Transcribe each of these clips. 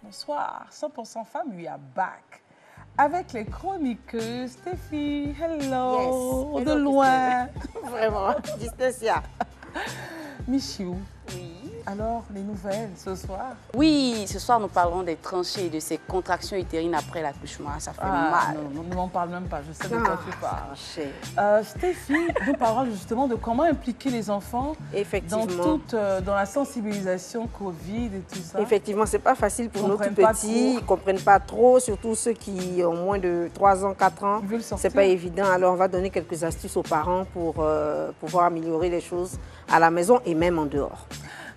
Bonsoir, 100% femmes, we are back. Avec les chroniqueuses, Stéphie, hello, Yes. de loin. Vraiment, Distancia. Michou, Oui. alors les nouvelles ce soir? Oui, ce soir nous parlerons des tranchées et de ces contractions utérines après l'accouchement. Ça fait mal. Non, ne m'en parle même pas, je sais de quoi tu parles. Tranchées. Stéphie, nous parlerons justement de comment impliquer les enfants Effectivement. dans la sensibilisation Covid et tout ça. Effectivement, c'est pas facile pour nos tout Pas petits. trop. Ils comprennent pas trop, surtout ceux qui ont moins de 3 ans, 4 ans. Ils veulent sortir. C'est pas évident. Alors, on va donner quelques astuces aux parents pour pouvoir améliorer les choses à la maison et même en dehors.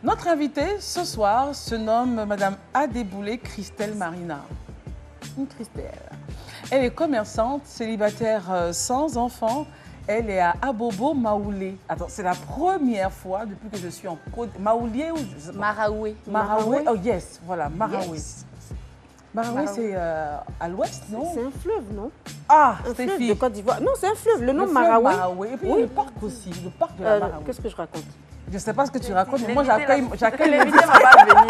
Notre invitée ce soir se nomme Madame Adeboulé Christelle Marina. Une Christelle. Elle est commerçante, célibataire sans enfant. Elle est à Abobo Maoulé. Attends, c'est la première fois depuis que je suis en Côte... Maoulé ou... je sais pas. Maraoué. Maraoué. Oh yes, voilà, Maraoué. Yes. Maraoué, c'est à l'ouest, non? C'est un fleuve, non? Ah, Un fleuve Stéphie. de Côte d'Ivoire. Non, c'est un fleuve. Le nom Le fleuve Maraoué. Et puis il y a le parc aussi, le parc de la Maraoué. Qu'est-ce que je raconte? Je ne sais pas ce que tu racontes, mais moi j'accueille L'invité m'a pas venu.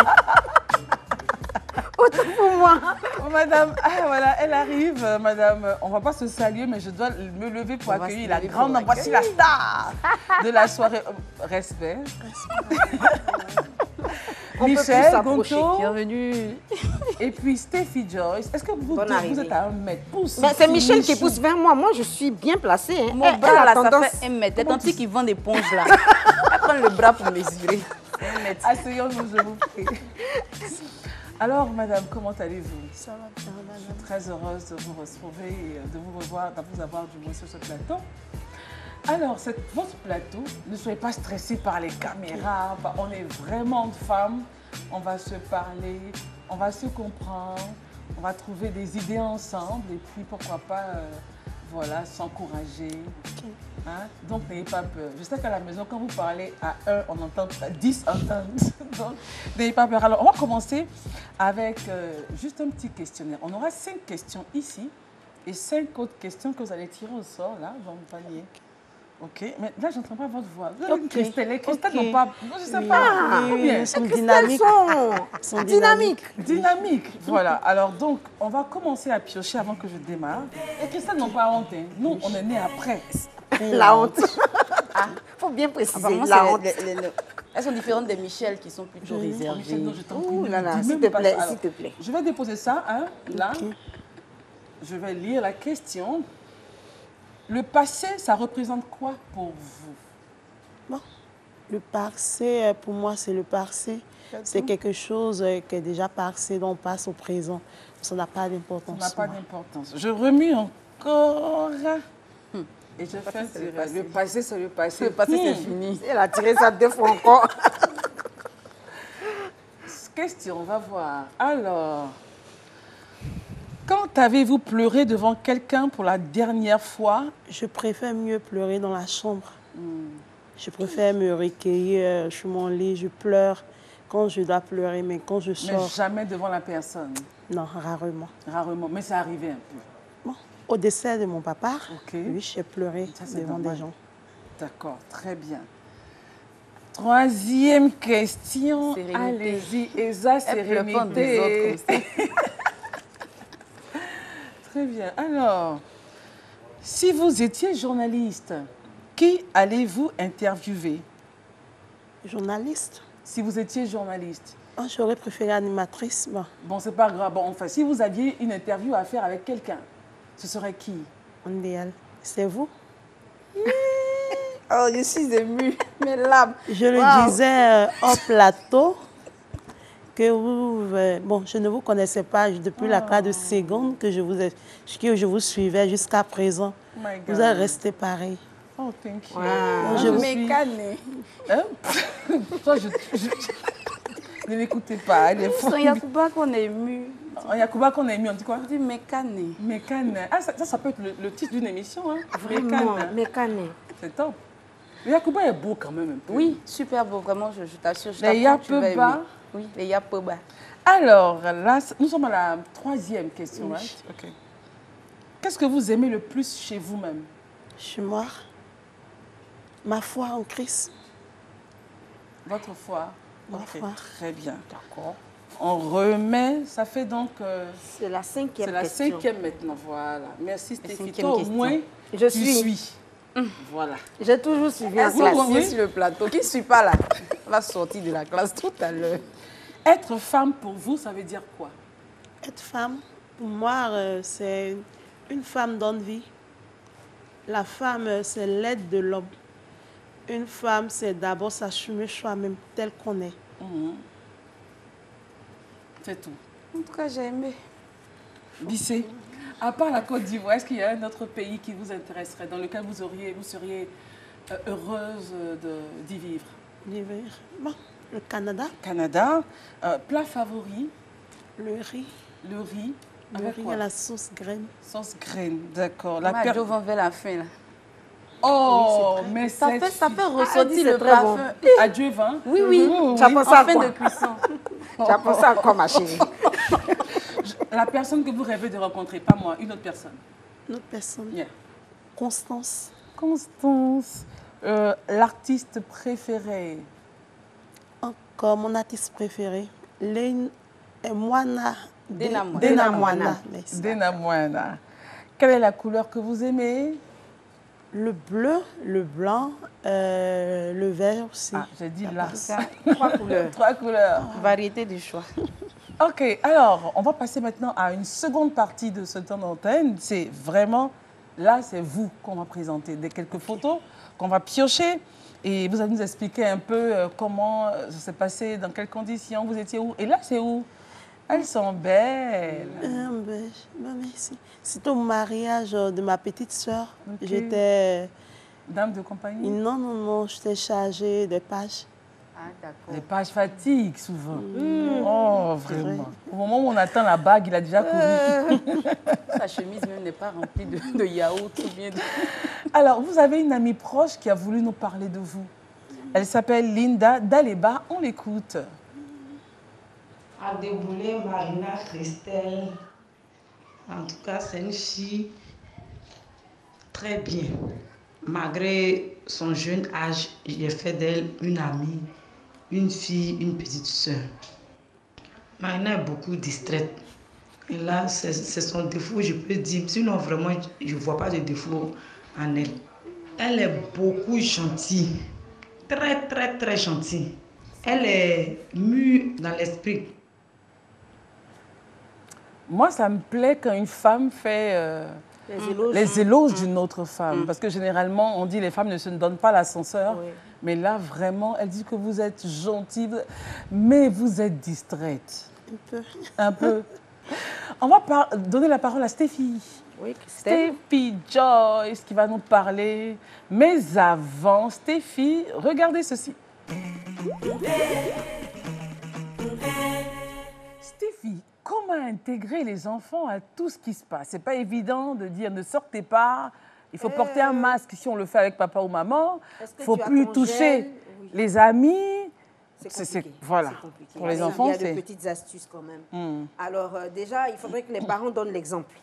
Autant pour moi. Madame, voilà, elle arrive, madame, on ne va pas se saluer, mais je dois me lever pour accueillir la grande, voici la star de la soirée. Respect. Michel Gonto. Bienvenue. Et puis Stéphie Joyce. Est-ce que vous êtes à 1 mètre? C'est Michel qui pousse vers moi. Moi, je suis bien placée. Hein. Mon bras, là, ça fait 1 mètre. T'es tanti qui vend des ponges, là. Elle prend le bras pour mesurer. 1 mètre. Asseyons-nous, je vous prie. Alors, madame, comment allez-vous? Ça va bien, Je suis très heureuse de vous retrouver et de vous revoir, de vous avoir du moins sur ce plateau. Alors, votre plateau, ne soyez pas stressés par les caméras. On est vraiment de femmes. On va se parler, on va se comprendre, on va trouver des idées ensemble et puis pourquoi pas, voilà, s'encourager. Hein? Donc, n'ayez pas peur. Je sais qu'à la maison, quand vous parlez à 1, on entend 10 entendent. Donc, n'ayez pas peur. Alors, on va commencer avec juste un petit questionnaire. On aura 5 questions ici et 5 autres questions que vous allez tirer au sort, là, dans le panier. Ok, mais là, je n'entends pas votre voix. Christelle, les Christelle n'ont pas... Je ne sais pas. Oui, elles sont dynamiques. sont Dynamiques. Dynamique. Voilà. Alors, donc, on va commencer à piocher avant que je démarre. Les Christelle n'ont pas honte. Hein. Nous, on est nés après. La honte. Faut bien préciser. Apparemment, La honte. elles sont différentes des Michel qui sont plutôt Michel, réservées. non, je t'en prie, Ouh ne là me là, dis s'il même te pas plaît, ça. Alors, s'il te plaît. Je vais déposer ça, hein, là. Ok. Je vais lire la question. Le passé, ça représente quoi pour vous? Bon, le passé, pour moi, c'est le passé. C'est quelque chose qui est déjà passé, dont on passe au présent. Ça n'a pas d'importance. Ça n'a pas d'importance. Je remue encore. Et je fais le passé, c'est le passé. Le passé, c'est fini. Elle a tiré ça 2 fois encore. Question, on va voir. Alors, quand avez-vous pleuré devant quelqu'un pour la dernière fois? Je préfère mieux pleurer dans la chambre. Je préfère me recueillir sur mon lit. Je pleure quand je dois pleurer, mais quand je Mais sors... jamais devant la personne. Non, rarement. Rarement, mais ça arrivait un peu. Bon, au décès de mon papa, Ok. oui, j'ai pleuré Ça, c'est devant normal. des gens. D'accord, très bien. Troisième question. Sérénité. Allez-y, Esa, Elle pleure pas des sérénité. autres comme ça. Très bien. Alors, si vous étiez journaliste, qui allez-vous interviewer? Journaliste. Si vous étiez journaliste. Oh, j'aurais préféré animatrice. Bon, c'est pas grave. Bon, enfin, si vous aviez une interview à faire avec quelqu'un, ce serait qui? Ondéal. C'est vous? Oh, je suis émue. Mes larmes. Je le disais au plateau que bon, je ne vous connaissais pas depuis la classe de seconde que je vous suivais jusqu'à présent. Oh my God. Vous êtes resté pareil. Oh, thank you. Wow. Je vous Mécané. Hein? Toi, ne l'écoutez pas. Il est fou. C'est Yacouba qu'on est ému. Yacouba qu'on a mis, on dit quoi? On dit mécané. Mécane. Ah, ça peut être le titre d'une émission. Hein? Vraiment, Mécane. mécané. C'est top. Mais Yacouba est beau quand même un peu. Oui, super beau. Vraiment, je t'assure. Les Yapeba. Oui, les Yapeba. Alors, là, nous sommes à la 3e question. Oui. Right? Ok. Qu'est-ce que vous aimez le plus chez vous-même? Chez moi, ma foi en Christ. Votre foi? Ma Ok, foi. très bien. D'accord. On remet, ça fait donc... C'est la 5e c'est la question. 5e maintenant, voilà. Merci Stéphie. 5e Toi, au question. moins, Je tu suis. suis. Voilà. J'ai toujours suivi en Assis classe. oui. sur le plateau. Qui ne suit pas là? On va sortir de la classe tout à l'heure. Être femme, pour vous, ça veut dire quoi? Être femme, pour moi, c'est une femme donne vie. La femme, c'est l'aide de l'homme. Une femme, c'est d'abord s'assumer soi-même tel qu'on est. C'est tout. En tout cas, j'ai aimé. Bissé, à part la Côte d'Ivoire, est-ce qu'il y a un autre pays qui vous intéresserait, dans lequel vous seriez heureuse d'y vivre? Bon, le Canada, Canada, plat favori, le riz. le riz. Le Avec riz quoi? à la sauce graine. Sauce graine, d'accord. Majo va vers la fin là. Oh, Oui, c'est mais Ça fait dit, ressortir c'est le très bon. parfum. Adieu vin. Oui, oui. Tu as En pensé à fin quoi? de cuisson. Tu as pensé à quoi, ma chérie? La personne que vous rêvez de rencontrer, pas moi, une autre personne. Notre personne. Yeah. Constance. Constance, l'artiste préféré. Encore mon artiste préféré. Moana. Dena Moana. Dena Moana. Merci. Dena Moana. Quelle est la couleur que vous aimez? Le bleu, le blanc, le vert aussi. Ah, j'ai dit là. 3 couleurs. 3 couleurs. Variété du choix. Ok, alors, on va passer maintenant à une seconde partie de ce temps d'antenne. C'est vraiment, là, c'est vous qu'on va présenter. Quelques photos qu'on va piocher. Et vous allez nous expliquer un peu comment ça s'est passé, dans quelles conditions, vous étiez où. Et là, c'est où? Elles sont belles. Merci. C'était au mariage de ma petite sœur. Ok. J'étais... Dame de compagnie. Non, j'étais chargée des pages. Ah, d'accord. Les pages fatiguent souvent. Oh, vraiment. Au moment où on attend la bague, il a déjà couru. Sa chemise même n'est pas remplie de yaourt ou bien de... Alors, vous avez une amie proche qui a voulu nous parler de vous. Elle s'appelle Linda Daleba. On l'écoute. Adeboulé Marina Christelle. En tout cas, c'est une fille très bien. Malgré son jeune âge, j'ai fait d'elle une amie, une fille, une petite sœur. Marina est beaucoup distraite. Et là, c'est son défaut, je peux dire. Sinon, vraiment, je ne vois pas de défaut en elle. Elle est beaucoup gentille. Très, très, très gentille. Elle est mûre dans l'esprit. Moi, ça me plaît quand une femme fait les éloges d'une autre femme. Parce que généralement, on dit les femmes ne se donnent pas l'ascenseur. Oui. Mais là, vraiment, elle dit que vous êtes gentille, mais vous êtes distraite. Un peu. Un peu. On va donner la parole à Stéphie. Oui, Christelle. Stéphie Joyce qui va nous parler. Mais avant, Stéphie, regardez ceci. Stéphie, comment intégrer les enfants à tout ce qui se passe? C'est pas évident de dire ne sortez pas, il faut porter un masque si on le fait avec papa ou maman, Est-ce que il ne faut tu as plus ton toucher gel? Oui. les amis. C'est compliqué. Voilà. C'est compliqué. Pour les Mais enfants, il y a c'est... de petites astuces quand même. Hmm. Alors déjà, il faudrait que les parents donnent l'exemple.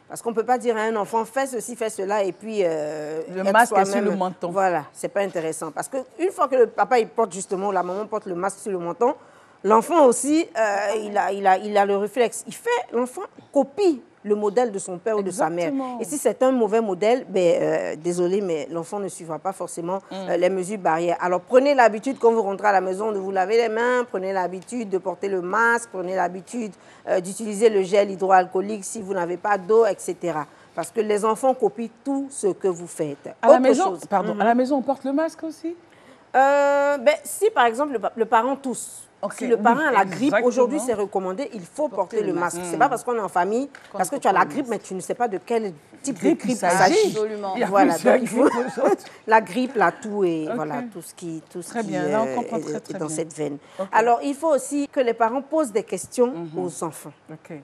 Parce qu'on ne peut pas dire à un enfant, fais ceci, fais cela, et puis... Le être masque est sur soi-même. le menton. Voilà, c'est pas intéressant. Parce qu'une fois que le papa, il porte justement, la maman porte le masque sur le menton, l'enfant aussi, il a le réflexe. L'enfant copie le modèle de son père ou de sa mère. Exactement. Et si c'est un mauvais modèle, désolé, mais l'enfant ne suivra pas forcément les mesures barrières. Alors prenez l'habitude, quand vous rentrez à la maison, de vous laver les mains, prenez l'habitude de porter le masque, prenez l'habitude d'utiliser le gel hydroalcoolique si vous n'avez pas d'eau, etc. Parce que les enfants copient tout ce que vous faites. À la Autre maison, chose. pardon, à la maison, on porte le masque aussi? Si par exemple le parent tousse, Ok, si le parent oui, a la grippe, exactement. aujourd'hui c'est recommandé, il faut porter le masque. C'est pas parce qu'on est en famille, parce que tu as la grippe, mais tu ne sais pas de quel type de grippe il s'agit. Absolument. Il y a Voilà, plusieurs donc il faut grippes aujourd'hui. la grippe, la toux et Ok. voilà tout ce qui Très bien, là, on comprend très, est très dans bien. cette veine. Ok. Alors il faut aussi que les parents posent des questions aux enfants. Ok.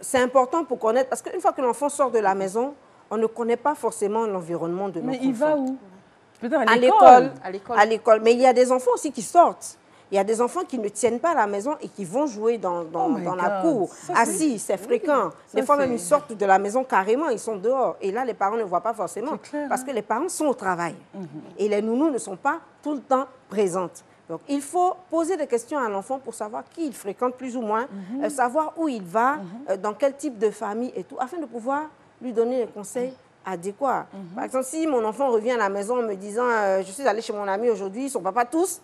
C'est important pour connaître, parce qu'une fois que l'enfant sort de la maison, on ne connaît pas forcément l'environnement de notre Mais enfant. il va où? Peut-être À à l'école. l'école. À l'école. À l'école. Mais il y a des enfants aussi qui sortent. Il y a des enfants qui ne tiennent pas à la maison et qui vont jouer dans la cour. Assis, c'est fréquent. Des fois même, ils sortent de la maison carrément, ils sont dehors. Et là, les parents ne voient pas forcément. Clair, parce que les parents sont au travail. Et les nounous ne sont pas tout le temps présentes. Donc, il faut poser des questions à l'enfant pour savoir qui il fréquente plus ou moins, savoir où il va, dans quel type de famille et tout, afin de pouvoir lui donner les conseils adéquats. Par exemple, si mon enfant revient à la maison en me disant je suis allé chez mon ami aujourd'hui, son papa tous,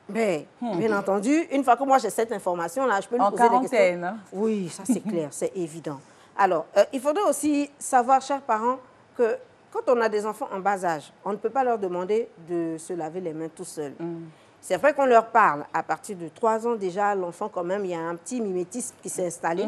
mais bien entendu, une fois que moi j'ai cette information-là, je peux lui poser des questions. Hein? Oui, ça c'est clair, c'est évident. Alors, il faudrait aussi savoir, chers parents, que quand on a des enfants en bas âge, on ne peut pas leur demander de se laver les mains tout seul. C'est vrai qu'on leur parle. À partir de 3 ans déjà, l'enfant quand même, il y a un petit mimétisme qui s'est installé.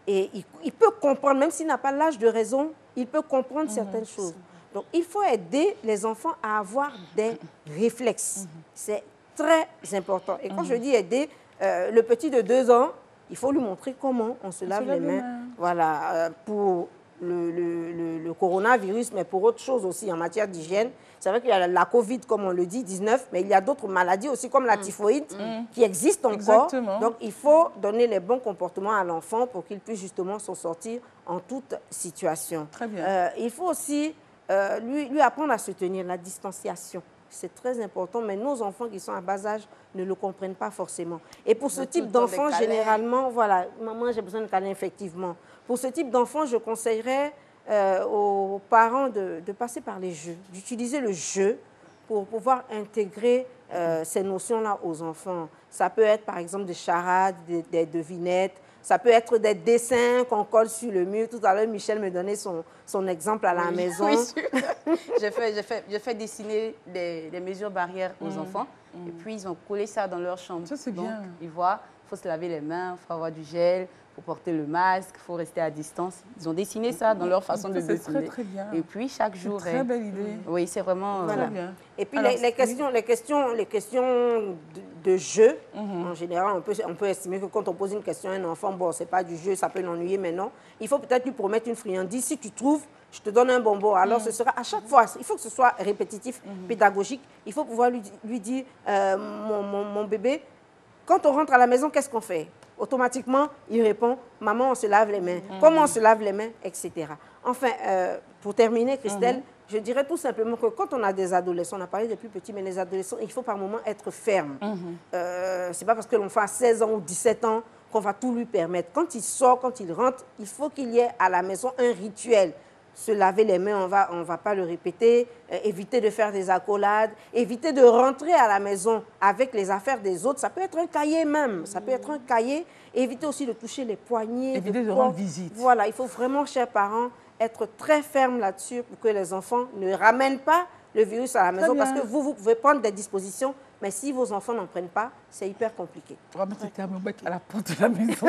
Et il peut comprendre, même s'il n'a pas l'âge de raison, il peut comprendre certaines choses. Donc, il faut aider les enfants à avoir des réflexes. C'est très important. Et quand je dis aider, le petit de 2 ans, il faut lui montrer comment on se lave les mains. Voilà, pour le coronavirus, mais pour autre chose aussi en matière d'hygiène. C'est vrai qu'il y a la Covid, comme on le dit, 19, mais il y a d'autres maladies aussi, comme la typhoïde, qui existent encore. Exactement. Donc, il faut donner les bons comportements à l'enfant pour qu'il puisse justement s'en sortir en toute situation. Très bien. Il faut aussi lui apprendre à se tenir, la distanciation. C'est très important, mais nos enfants qui sont à bas âge ne le comprennent pas forcément. Et pour ce type d'enfants, généralement, voilà, maman, j'ai besoin de câlin, effectivement. Pour ce type d'enfants, je conseillerais aux parents de passer par les jeux, d'utiliser le jeu pour pouvoir intégrer ces notions-là aux enfants. Ça peut être, par exemple, des charades, des devinettes. Ça peut être des dessins qu'on colle sur le mur. Tout à l'heure, Michel me donnait son exemple à la maison. Oui, j'ai fait dessiner des mesures barrières aux enfants. Et puis, ils ont collé ça dans leur chambre. Ça, c'est bien. Donc, ils voient, il faut se laver les mains, il faut avoir du gel, il faut porter le masque, il faut rester à distance. Ils ont dessiné ça dans leur façon de dessiner. C'est très, très bien. Et puis, chaque jour... Très belle idée. Oui, c'est vraiment... Voilà. Très bien. Et puis, Alors, les questions de jeu, en général, on peut estimer que quand on pose une question à un enfant, bon, c'est pas du jeu, ça peut l'ennuyer, mais non. Il faut peut-être lui promettre une friandise. Si tu trouves, je te donne un bonbon. Alors, ce sera à chaque fois, il faut que ce soit répétitif, pédagogique. Il faut pouvoir lui dire, mon bébé, quand on rentre à la maison, qu'est-ce qu'on fait? Automatiquement, il répond, maman, on se lave les mains. Comment on se lave les mains, etc. Enfin, pour terminer, Christelle, je dirais tout simplement que quand on a des adolescents, on a parlé des plus petits, mais les adolescents, il faut par moment être ferme. C'est pas parce que l'enfant a 16 ans ou 17 ans qu'on va tout lui permettre. Quand il sort, quand il rentre, il faut qu'il y ait à la maison un rituel. Se laver les mains, on va pas le répéter, éviter de faire des accolades, éviter de rentrer à la maison avec les affaires des autres. Ça peut être un cahier même, ça peut être un cahier. Éviter aussi de toucher les poignets. Éviter de rendre visite. Voilà, il faut vraiment, chers parents, être très ferme là-dessus pour que les enfants ne ramènent pas le virus à la maison. Parce que vous pouvez prendre des dispositions, mais si vos enfants n'en prennent pas, c'est hyper compliqué. On va mettre le thermomètre à la porte de la maison.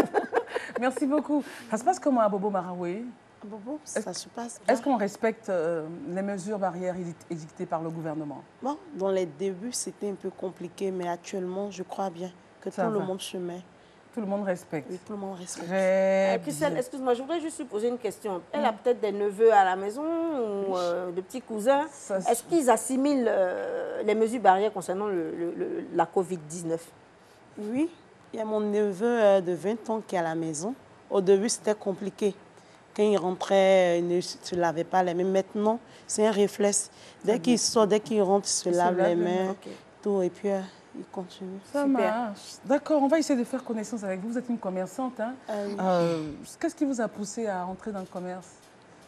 Merci beaucoup. Ça se passe comment à Bobo Maraoué? Bobo, ça se passe bien. Est-ce qu'on respecte les mesures barrières édictées par le gouvernement? Bon, dans les débuts, c'était un peu compliqué, mais actuellement, je crois bien que tout le monde se met. Tout le monde respecte. Oui, tout le monde respecte. Très Christelle, bien. excuse-moi, je voudrais juste lui poser une question. Elle a peut-être des neveux à la maison ou de petits cousins. Est-ce qu'ils assimilent les mesures barrières concernant la Covid-19? Oui, il y a mon neveu de 20 ans qui est à la maison. Au début, c'était compliqué. Quand il rentrait, il ne se lavait pas les mains. Maintenant, c'est un réflexe. Dès qu'il sort, dès qu'il rentre, il se lave les mains. Tout, et puis, il continue. Ça marche. D'accord, on va essayer de faire connaissance avec vous. Vous êtes une commerçante. Hein? Qu'est-ce qui vous a poussé à entrer dans le commerce?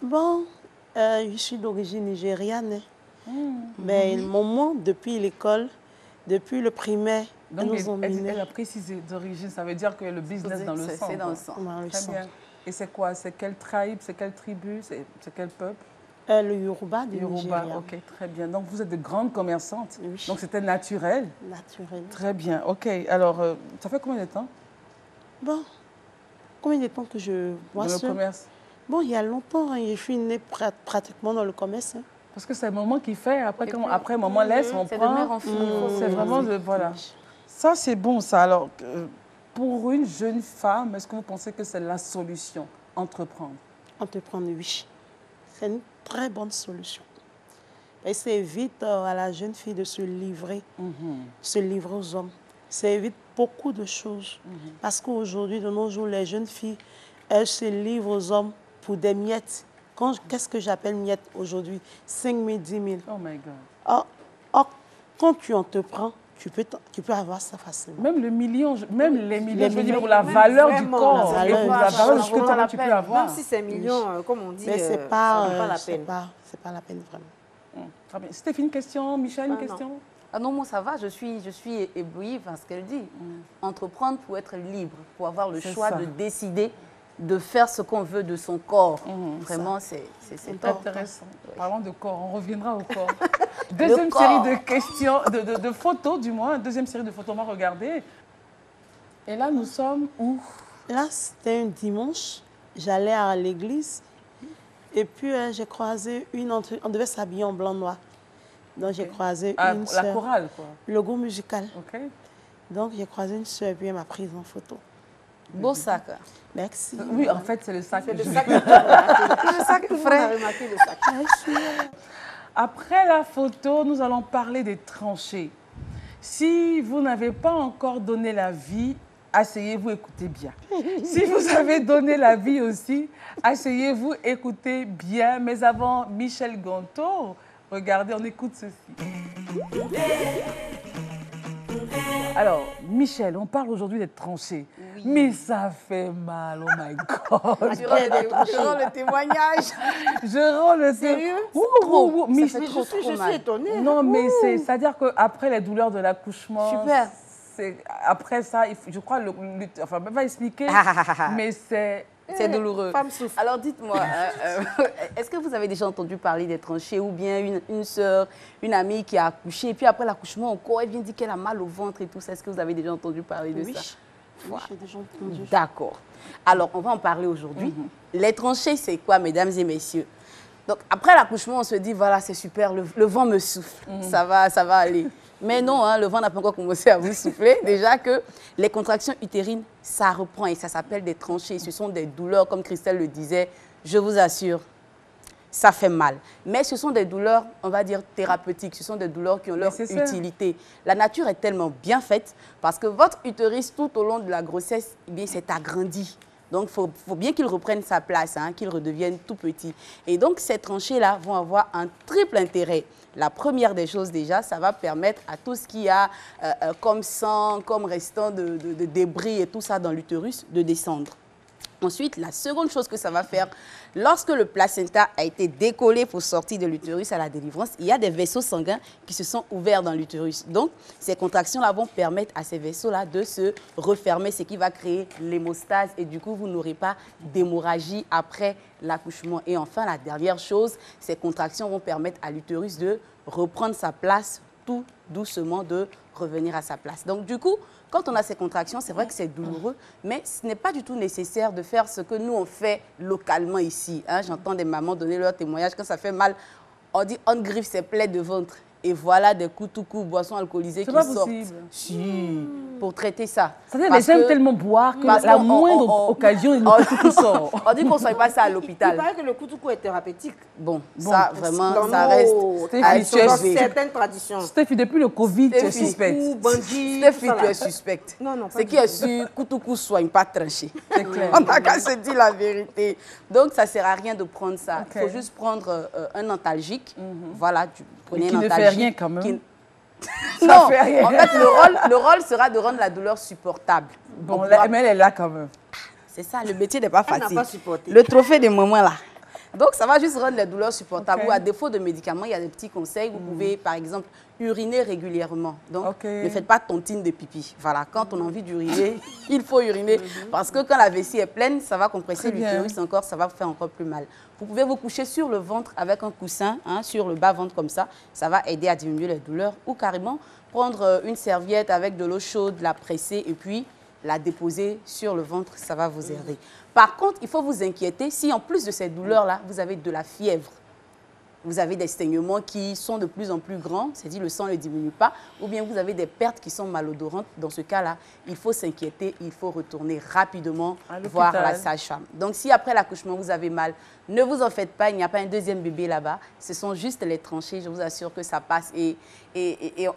Bon, je suis d'origine nigériane. Mais maman, depuis l'école, depuis le primaire, donc, nous ont mis. Elle a précisé d'origine, ça veut dire que le business dans le sang. C'est dans le sang. Très bien. Et c'est quoi? C'est quelle tribe? C'est quelle tribu? C'est quel peuple? Le Yoruba du Yoruba, Nigeria. ok, très bien. Donc vous êtes de grandes commerçantes. Oui. Donc c'était naturel? Naturel. Très bien, ok. Alors, ça fait combien de temps? Bon, combien de temps que je vois dans ça? le commerce? Bon, il y a longtemps, hein, je suis née pratiquement dans le commerce. Hein. Parce que c'est le moment qui fait, après maman laisse, on c'est prend. de mère en fille. C'est vraiment de, voilà. Ça, c'est bon, ça. Alors, pour une jeune femme, est-ce que vous pensez que c'est la solution, entreprendre? Entreprendre, oui. C'est une très bonne solution. Et ça évite à la jeune fille de se livrer aux hommes. ça évite beaucoup de choses. Parce qu'aujourd'hui, de nos jours, les jeunes filles, elles se livrent aux hommes pour des miettes. Qu'est-ce que j'appelle miettes aujourd'hui? 5 000, 10 000. Oh my God. Quand tu en te prends, tu peux avoir ça facilement. Même les millions, je veux dire, pour la la valeur du vraiment, corps, la valeur, la valeur de ce que vraiment tu peux avoir. Même si c'est millions, comme on dit, Mais c'est ça pas, vaut pas la peine. c'est pas la peine vraiment. Très bien. Stéphine, une question. Michel, une question. Ah non, moi ça va, je suis éblouie par ce qu'elle dit. Entreprendre pour être libre, pour avoir le choix ça. de décider de faire ce qu'on veut de son corps. Vraiment, c'est Intéressant. Parlons de corps, on reviendra au corps. Deuxième série de questions, de photos du moins, deuxième série de photos, on va regarder. Et là, nous sommes où? Là, c'était un dimanche. J'allais à l'église. Et puis, j'ai croisé on devait s'habiller en blanc-noir. Donc, j'ai croisé une La sœur. chorale, quoi. Le goût musical. OK. Donc, j'ai croisé une sœur et puis elle m'a prise en photo. beau sac. Merci. Oui, en fait, c'est le sac. C'est le sac. Le sac frais. On a remarqué le sac. Après la photo, nous allons parler des tranchées. Si vous n'avez pas encore donné la vie, asseyez-vous, écoutez bien. Si vous avez donné la vie aussi, asseyez-vous, écoutez bien. Mais avant, Michel Ganto, regardez, on écoute ceci. Alors, Michel, on parle aujourd'hui des tranchées. Oui. Mais ça fait mal, oh my God. Je rends le témoignage. Je rends le Sérieux? Trop. Mais Ça fait trop je suis mal. étonnée. non, mais c'est-à-dire qu'après les douleurs de l'accouchement, Super. Après ça, je crois, enfin, on va expliquer, mais c'est douloureux. Femme souffre. Alors dites-moi, est-ce que vous avez déjà entendu parler des tranchées ou bien une soeur, une amie qui a accouché et puis après l'accouchement encore, elle vient dire qu'elle a mal au ventre et tout ça. Est-ce que vous avez déjà entendu parler de ça? Oui, j'ai déjà entendu. D'accord. Alors, on va en parler aujourd'hui. Les tranchées, c'est quoi, mesdames et messieurs? Donc, après l'accouchement, on se dit, voilà, c'est super, le vent me souffle, ça va aller. Mais non, hein, le vent n'a pas encore commencé à vous souffler. Déjà que les contractions utérines, ça reprend et ça s'appelle des tranchées. Ce sont des douleurs, comme Christelle le disait, je vous assure, ça fait mal. Mais ce sont des douleurs, on va dire, thérapeutiques. Ce sont des douleurs qui ont leur utilité. La nature est tellement bien faite parce que votre utérus, tout au long de la grossesse, eh bien, s'est agrandi. Donc, il faut bien qu'il reprenne sa place, hein, qu'il redevienne tout petit. Et donc, ces tranchées-là vont avoir un triple intérêt. La première des choses, déjà, ça va permettre à tout ce qu'il y a comme sang, comme restant de débris et tout ça dans l'utérus de descendre. Ensuite, la seconde chose que ça va faire, lorsque le placenta a été décollé pour sortir de l'utérus à la délivrance, il y a des vaisseaux sanguins qui se sont ouverts dans l'utérus. Donc, ces contractions-là vont permettre à ces vaisseaux-là de se refermer, ce qui va créer l'hémostase et du coup, vous n'aurez pas d'hémorragie après l'accouchement. Et enfin, la dernière chose, ces contractions vont permettre à l'utérus de reprendre sa place tout doucement, de revenir à sa place. Donc, du coup, quand on a ces contractions, c'est vrai que c'est douloureux, mais ce n'est pas du tout nécessaire de faire ce que nous, on fait localement ici. Hein, j'entends des mamans donner leur témoignage. Quand ça fait mal, on dit on griffe ses plaies de ventre. Et voilà des coups, boissons alcoolisées qui sortent. Si, pour traiter ça. C'est-à-dire les gens aiment tellement boire que la moindre occasion, le coutou sort. On dit qu'on ne soit pas ça à l'hôpital. Il paraît que le coutou est thérapeutique. Bon, ça, vraiment, ça reste dans certaines traditions. Stéphie, depuis le Covid, tu es suspecte. Stéphie, tu es suspecte. Non, ce qui est sûr, coutou soigne pas tranché. C'est clair. On n'a qu'à se dire la vérité. Donc, ça ne sert à rien de prendre ça. Il faut juste prendre un antalgique. Voilà, tu prenez un antalgique. Rien quand même. Non, fait rien. En fait, le rôle sera de rendre la douleur supportable. Bon, mais elle est là quand même. C'est ça, le métier n'est pas facile. Elle n'a pas supporté. Le trophée des moments là. Donc, ça va juste rendre les douleurs supportables. Ou à défaut de médicaments, il y a des petits conseils. Vous pouvez, par exemple, uriner régulièrement. Donc, ne faites pas tontine de pipi. Voilà, quand on a envie d'uriner, il faut uriner. Parce que quand la vessie est pleine, ça va compresser l'utérus encore, ça va vous faire encore plus mal. Vous pouvez vous coucher sur le ventre avec un coussin, hein, sur le bas-ventre comme ça. Ça va aider à diminuer les douleurs. Ou carrément, prendre une serviette avec de l'eau chaude, la presser et puis la déposer sur le ventre. Ça va vous aider. Par contre, il faut vous inquiéter si en plus de ces douleurs-là, vous avez de la fièvre. vous avez des saignements qui sont de plus en plus grands, c'est-à-dire le sang ne diminue pas, ou bien vous avez des pertes qui sont malodorantes, dans ce cas-là, il faut s'inquiéter, il faut retourner rapidement voir la sage-femme. Donc si après l'accouchement vous avez mal, ne vous en faites pas, il n'y a pas un deuxième bébé là-bas, ce sont juste les tranchées, je vous assure que ça passe et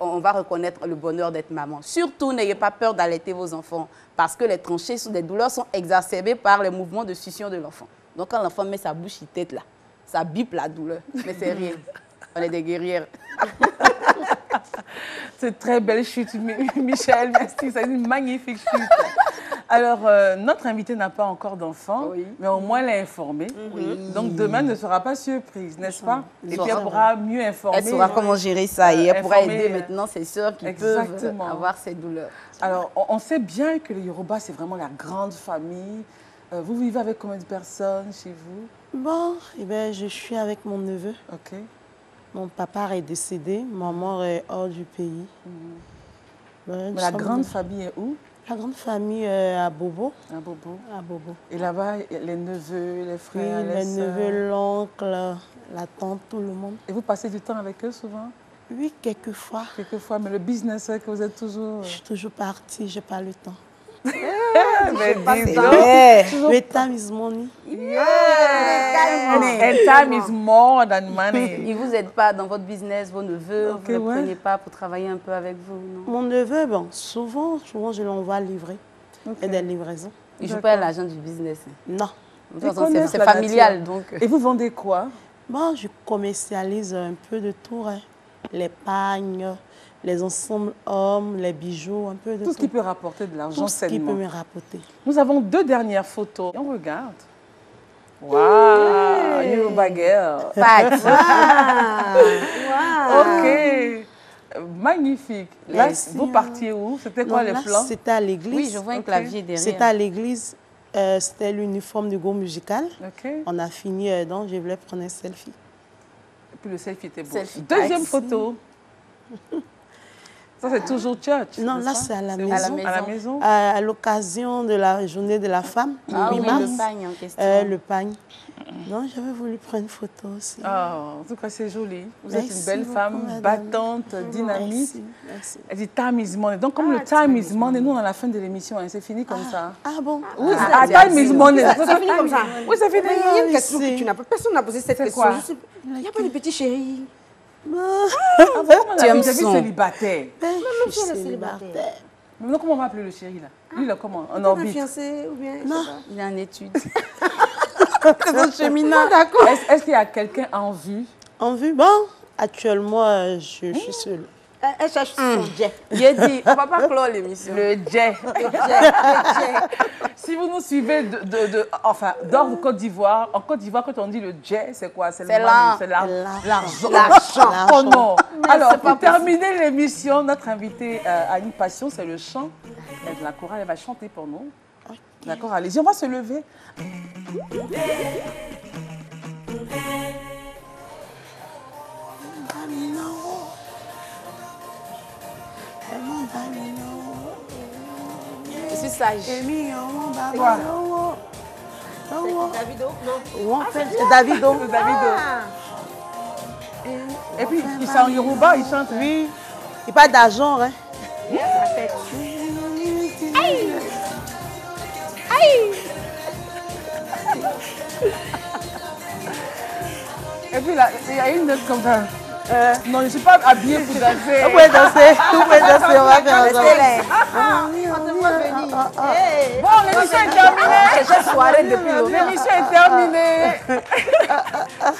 on va reconnaître le bonheur d'être maman. Surtout, n'ayez pas peur d'allaiter vos enfants, parce que les tranchées, les douleurs sont exacerbées par les mouvements de succion de l'enfant. Donc quand l'enfant met sa bouche, il tête là. Ça bipe la douleur, mais c'est rien. On est des guerrières. C'est une très belle chute, Michel. Merci, c'est une magnifique chute. Alors, notre invité n'a pas encore d'enfant, mais au moins l'a informé. Donc, demain ne sera pas surprise, n'est-ce pas? Et puis, elle pourra mieux informer. Elle saura comment gérer ça et elle pourra aider maintenant ses sœurs qui peuvent avoir ces douleurs. Alors, on sait bien que les Yoruba, c'est vraiment la grande famille. Vous vivez avec combien de personnes chez vous? Bon, eh bien, je suis avec mon neveu. Ok. Mon papa est décédé, maman est hors du pays. Mais la grande famille est où? La grande famille est à Bobo. À Bobo. À Bobo. Et là-bas, les neveux, les frères, oui, les neveux, l'oncle, la tante, tout le monde. Et vous passez du temps avec eux souvent? Oui, quelquefois. Quelquefois, mais le business, c'est que vous êtes toujours... Je suis toujours partie, je n'ai pas le temps. Mais dis donc. The time is money. And time is more than money. Ils ne vous aident pas dans votre business, vos neveux, vous ne les prenez pas pour travailler un peu avec vous, non? Mon neveu, bon, souvent je l'envoie livrer. Et des livraisons. Il ne joue pas l'argent du business? Non. C'est familial, donc. Et vous vendez quoi? Bon, je commercialise un peu de tout, hein. Les pagnes, les ensembles hommes, les bijoux, un peu de tout. Tout ce qui peut rapporter de l'argent, tout ce qui peut me rapporter. Nous avons 2 dernières photos. On regarde. Waouh, Yoruba girl. Ok. Magnifique. Là, vous partiez où? C'était quoi les plans? C'était à l'église. Oui, je vois un clavier derrière. C'était à l'église. C'était l'uniforme du groupe musical. On a fini, donc je voulais prendre un selfie. Et puis le selfie était beau. Deuxième photo. Ça, c'est toujours church. Non, là, c'est à la maison. À la maison. À l'occasion de la journée de la femme, le 8 mars. Le pagne en question. Le pagne. Non, j'avais voulu prendre une photo aussi. Oh, en tout cas, c'est joli. Vous êtes une belle femme, battante, dynamique. Merci. Elle dit time is money. Donc, comme le time is money, nous, à la fin de l'émission, c'est fini comme ça. Ah bon? Oui, time is money. C'est fini comme ça. Oui, c'est fini. Mais il y a une question que tu n'as pas. Personne n'a posé cette question. Il n'y a pas de petit chéri. Tu aimes son célibataire. Je suis célibataire. Maintenant, comment on va appeler le chéri là? Lui, là, comment? En orbite? Fiancé ou bien? Non, il est en étude. C'est un cheminot, d'accord. Est-ce qu'il y a quelqu'un en vue? En vue, bon, actuellement, je suis seule. Elle cherche son jet. J'ai dit, on ne va pas clore l'émission. Le jet. Si vous nous suivez d'or de Côte d'Ivoire, en Côte d'Ivoire, quand on dit le jet, c'est quoi? C'est l'argent. Oh non. Alors, pour terminer l'émission, notre invité a une passion, c'est le chant. Et la chorale, elle va chanter pour nous. D'accord, allez-y, on va se lever. Je suis sage. C'est quoi? Davido? Non. C'est Davido. Et puis, il chante en Yoruba, il chante. Oui. Il parle d'argent, hein. Et puis là, il y a une note comme ça. Non, je ne suis pas habillée pour danser. Vous pouvez danser, on va faire Bon, l'émission est terminée. L'émission est terminée.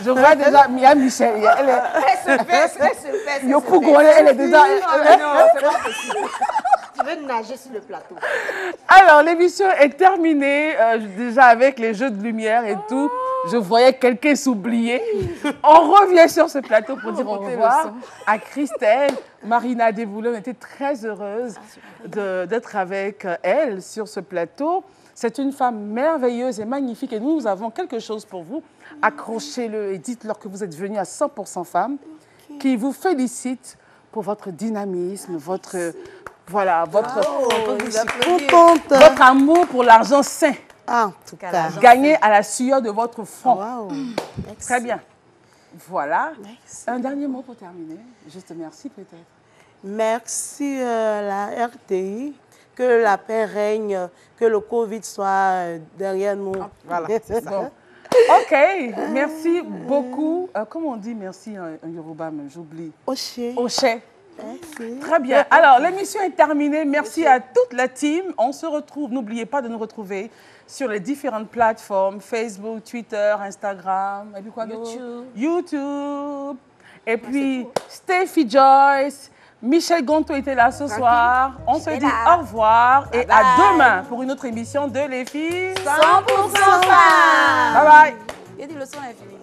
Je vois déjà Mia Michel. Elle se fait. Yopougo, elle est déjà... Non, c'est pas possible. Tu veux nager sur le plateau. Alors, l'émission est terminée. Déjà avec les jeux de lumière et tout. Je voyais quelqu'un s'oublier. On revient sur ce plateau pour dire au revoir à Christelle. Marina Deboulay, on était très heureuse d'être avec elle sur ce plateau. C'est une femme merveilleuse et magnifique et nous avons quelque chose pour vous. Accrochez-le et dites-leur que vous êtes venue à 100% femme, qui vous félicite pour votre dynamisme, votre amour pour l'argent sain. Ah, en tout cas. Gagné à la sueur de votre front. Wow. Très bien. Voilà. Merci. Un dernier mot pour terminer. Juste merci peut-être. Merci la RTI, que la paix règne, que le Covid soit derrière nous. Voilà, c'est ça. Bon. Ok, merci beaucoup. Comment on dit merci en Yoruba même, j'oublie. Oché. Oché. Merci. Très bien. Alors, l'émission est terminée. Merci à toute la team. On se retrouve. N'oubliez pas de nous retrouver sur les différentes plateformes, Facebook, Twitter, Instagram, et puis quoi d'autre? YouTube. Et puis, Steffi Joyce, Michel Gonto était là ce soir. On se dit au revoir et à demain pour une autre émission de Les Filles 100% femmes. Bye bye. Il y a des leçons infinies.